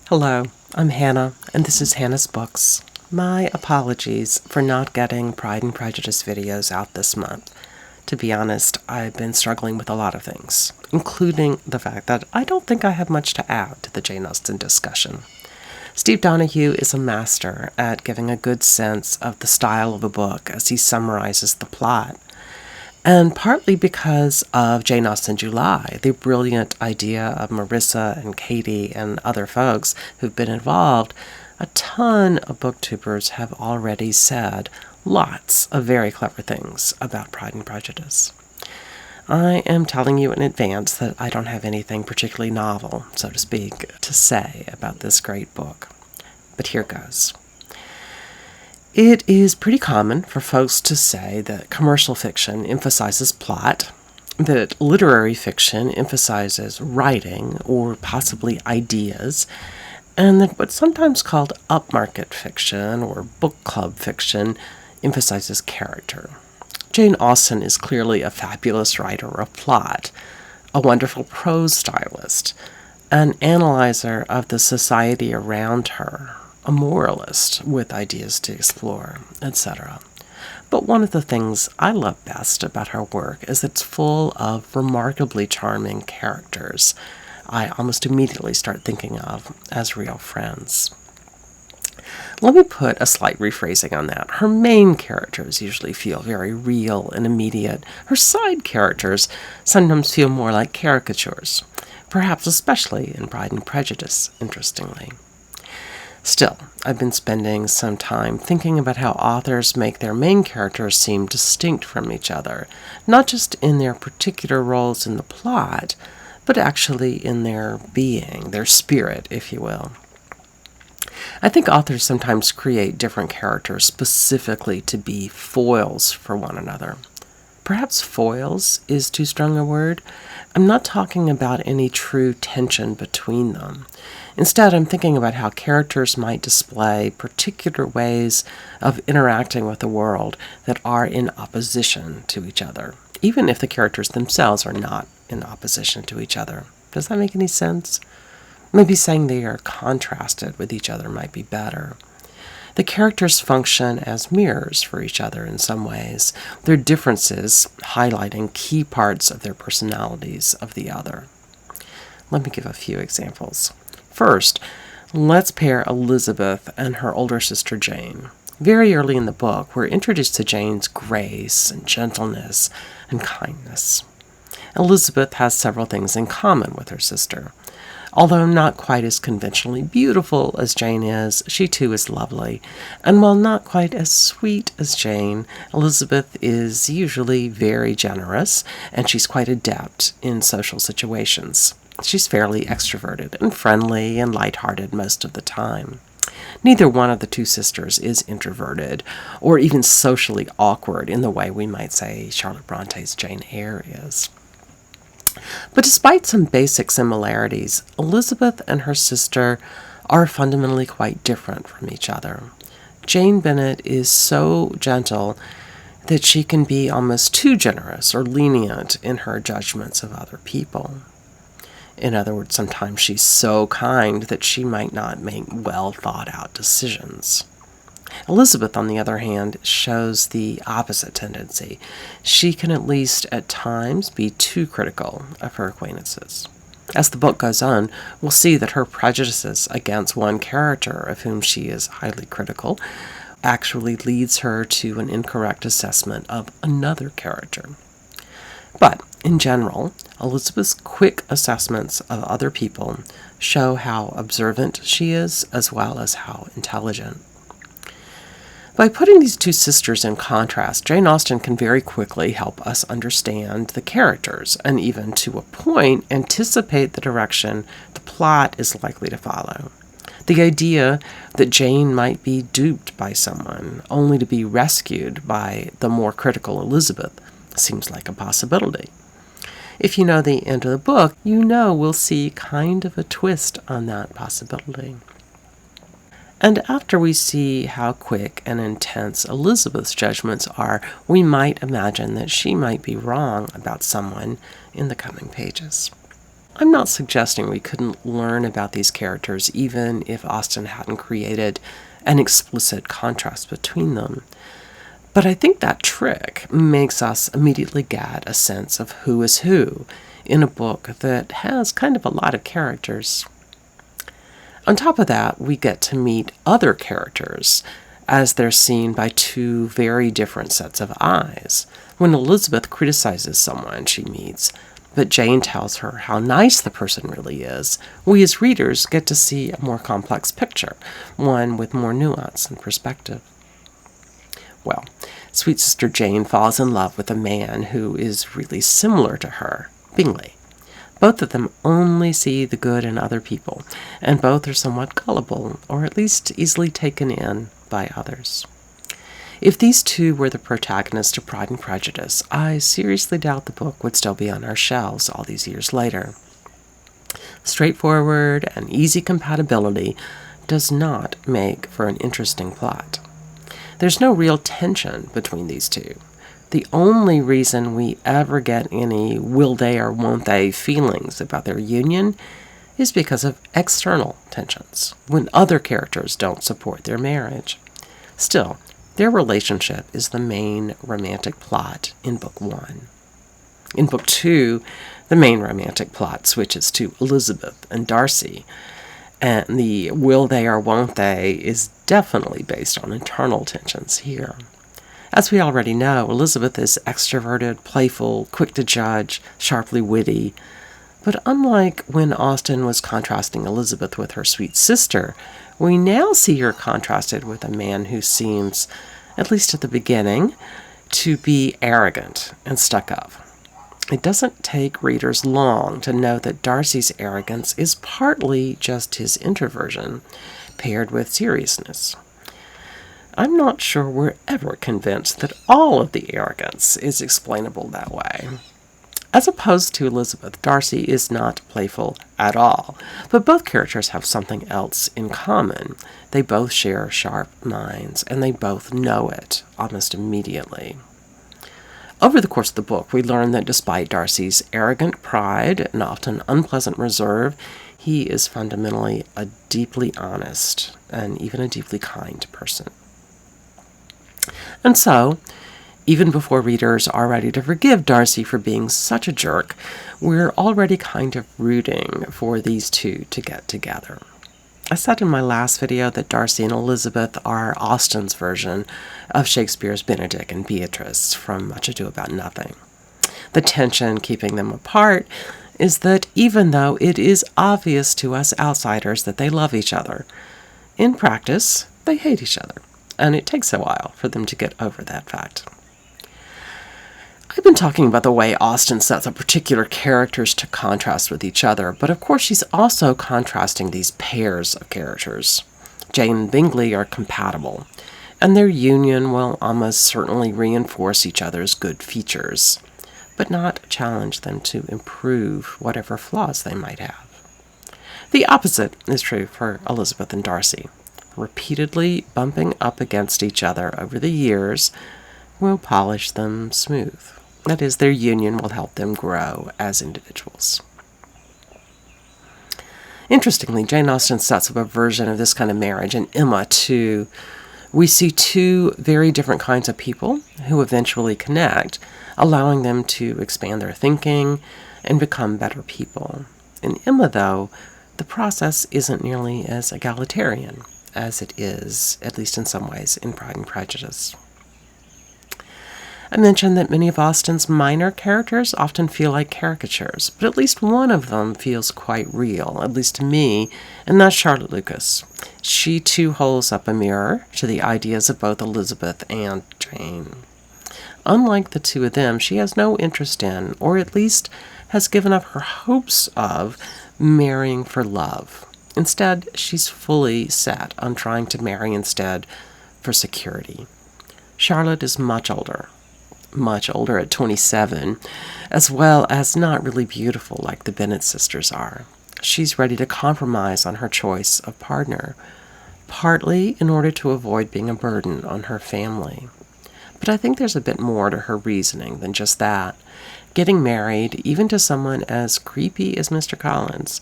Hello, I'm Hannah, and this is Hannah's Books. My apologies for not getting Pride and Prejudice videos out this month. To be honest, I've been struggling with a lot of things, including the fact that I don't think I have much to add to the Jane Austen discussion. Steve Donahue is a master at giving a good sense of the style of a book as he summarizes the plot. And partly because of Jane Austen July, the brilliant idea of Marissa and Katie and other folks who've been involved, a ton of booktubers have already said lots of very clever things about Pride and Prejudice. I am telling you in advance that I don't have anything particularly novel, so to speak, to say about this great book. But here goes. It is pretty common for folks to say that commercial fiction emphasizes plot, that literary fiction emphasizes writing or possibly ideas, and that what's sometimes called upmarket fiction or book club fiction emphasizes character. Jane Austen is clearly a fabulous writer of plot, a wonderful prose stylist, an analyzer of the society around her, a moralist with ideas to explore, etc. But one of the things I love best about her work is it's full of remarkably charming characters I almost immediately start thinking of as real friends. Let me put a slight rephrasing on that. Her main characters usually feel very real and immediate. Her side characters sometimes feel more like caricatures, perhaps especially in Pride and Prejudice, interestingly. Still, I've been spending some time thinking about how authors make their main characters seem distinct from each other, not just in their particular roles in the plot, but actually in their being, their spirit, if you will. I think authors sometimes create different characters specifically to be foils for one another. Perhaps foils is too strong a word. I'm not talking about any true tension between them. Instead, I'm thinking about how characters might display particular ways of interacting with the world that are in opposition to each other, even if the characters themselves are not in opposition to each other. Does that make any sense? Maybe saying they are contrasted with each other might be better. The characters function as mirrors for each other in some ways, their differences highlighting key parts of their personalities of the other. Let me give a few examples. First, let's pair Elizabeth and her older sister Jane. Very early in the book, we're introduced to Jane's grace and gentleness and kindness. Elizabeth has several things in common with her sister. Although not quite as conventionally beautiful as Jane is, she too is lovely. And while not quite as sweet as Jane, Elizabeth is usually very generous, and she's quite adept in social situations. She's fairly extroverted and friendly and lighthearted most of the time. Neither one of the two sisters is introverted or even socially awkward in the way we might say Charlotte Bronte's Jane Eyre is. But despite some basic similarities, Elizabeth and her sister are fundamentally quite different from each other. Jane Bennet is so gentle that she can be almost too generous or lenient in her judgments of other people. In other words, sometimes she's so kind that she might not make well-thought-out decisions. Elizabeth, on the other hand, shows the opposite tendency. She can at least at times be too critical of her acquaintances. As the book goes on, we'll see that her prejudices against one character of whom she is highly critical actually leads her to an incorrect assessment of another character. But, in general, Elizabeth's quick assessments of other people show how observant she is as well as how intelligent. By putting these two sisters in contrast, Jane Austen can very quickly help us understand the characters and even, to a point, anticipate the direction the plot is likely to follow. The idea that Jane might be duped by someone only to be rescued by the more critical Elizabeth seems like a possibility. If you know the end of the book, you know we'll see kind of a twist on that possibility. And after we see how quick and intense Elizabeth's judgments are, we might imagine that she might be wrong about someone in the coming pages. I'm not suggesting we couldn't learn about these characters even if Austen hadn't created an explicit contrast between them. But I think that trick makes us immediately get a sense of who is who in a book that has kind of a lot of characters. On top of that, we get to meet other characters as they're seen by two very different sets of eyes. When Elizabeth criticizes someone she meets, but Jane tells her how nice the person really is, we as readers get to see a more complex picture, one with more nuance and perspective. Well, sweet sister Jane falls in love with a man who is really similar to her, Bingley. Both of them only see the good in other people, and both are somewhat gullible, or at least easily taken in by others. If these two were the protagonists of Pride and Prejudice, I seriously doubt the book would still be on our shelves all these years later. Straightforward and easy compatibility does not make for an interesting plot. There's no real tension between these two. The only reason we ever get any will they or won't they feelings about their union is because of external tensions, when other characters don't support their marriage. Still, their relationship is the main romantic plot in Book 1. In Book 2, the main romantic plot switches to Elizabeth and Darcy, and the will they or won't they is definitely based on internal tensions here. As we already know, Elizabeth is extroverted, playful, quick to judge, sharply witty. But unlike when Austen was contrasting Elizabeth with her sweet sister, we now see her contrasted with a man who seems, at least at the beginning, to be arrogant and stuck up. It doesn't take readers long to know that Darcy's arrogance is partly just his introversion, paired with seriousness. I'm not sure we're ever convinced that all of the arrogance is explainable that way. As opposed to Elizabeth, Darcy is not playful at all, but both characters have something else in common. They both share sharp minds, and they both know it almost immediately. Over the course of the book, we learn that despite Darcy's arrogant pride and often unpleasant reserve, he is fundamentally a deeply honest and even a deeply kind person. And so, even before readers are ready to forgive Darcy for being such a jerk, we're already kind of rooting for these two to get together. I said in my last video that Darcy and Elizabeth are Austen's version of Shakespeare's Benedick and Beatrice from Much Ado About Nothing. The tension keeping them apart is that even though it is obvious to us outsiders that they love each other, in practice, they hate each other, and it takes a while for them to get over that fact. I've been talking about the way Austen sets up particular characters to contrast with each other, but of course she's also contrasting these pairs of characters. Jane and Bingley are compatible, and their union will almost certainly reinforce each other's good features, but not challenge them to improve whatever flaws they might have. The opposite is true for Elizabeth and Darcy. Repeatedly bumping up against each other over the years will polish them smooth. That is, their union will help them grow as individuals. Interestingly, Jane Austen sets up a version of this kind of marriage in Emma, too. We see two very different kinds of people who eventually connect, allowing them to expand their thinking and become better people. In Emma, though, the process isn't nearly as egalitarian as it is, at least in some ways, in Pride and Prejudice. I mentioned that many of Austen's minor characters often feel like caricatures, but at least one of them feels quite real, at least to me, and that's Charlotte Lucas. She too holds up a mirror to the ideas of both Elizabeth and Jane. Unlike the two of them, she has no interest in, or at least has given up her hopes of, marrying for love. Instead, she's fully set on trying to marry instead for security. Charlotte is much older at 27, as well as not really beautiful like the Bennet sisters are. She's ready to compromise on her choice of partner, partly in order to avoid being a burden on her family. But I think there's a bit more to her reasoning than just that. Getting married, even to someone as creepy as Mr. Collins,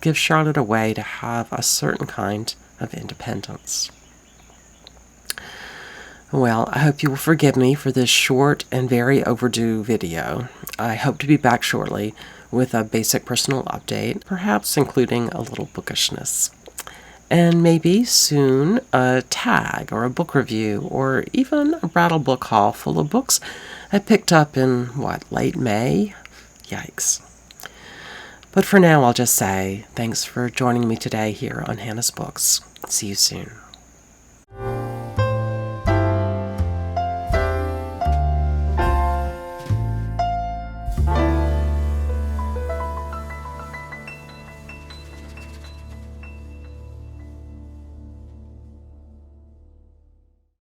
gives Charlotte a way to have a certain kind of independence. Well, I hope you will forgive me for this short and very overdue video. I hope to be back shortly with a basic personal update, perhaps including a little bookishness. And maybe soon a tag or a book review or even a rattle book haul full of books I picked up in, late May? Yikes. But for now, I'll just say thanks for joining me today here on Hannah's Books. See you soon.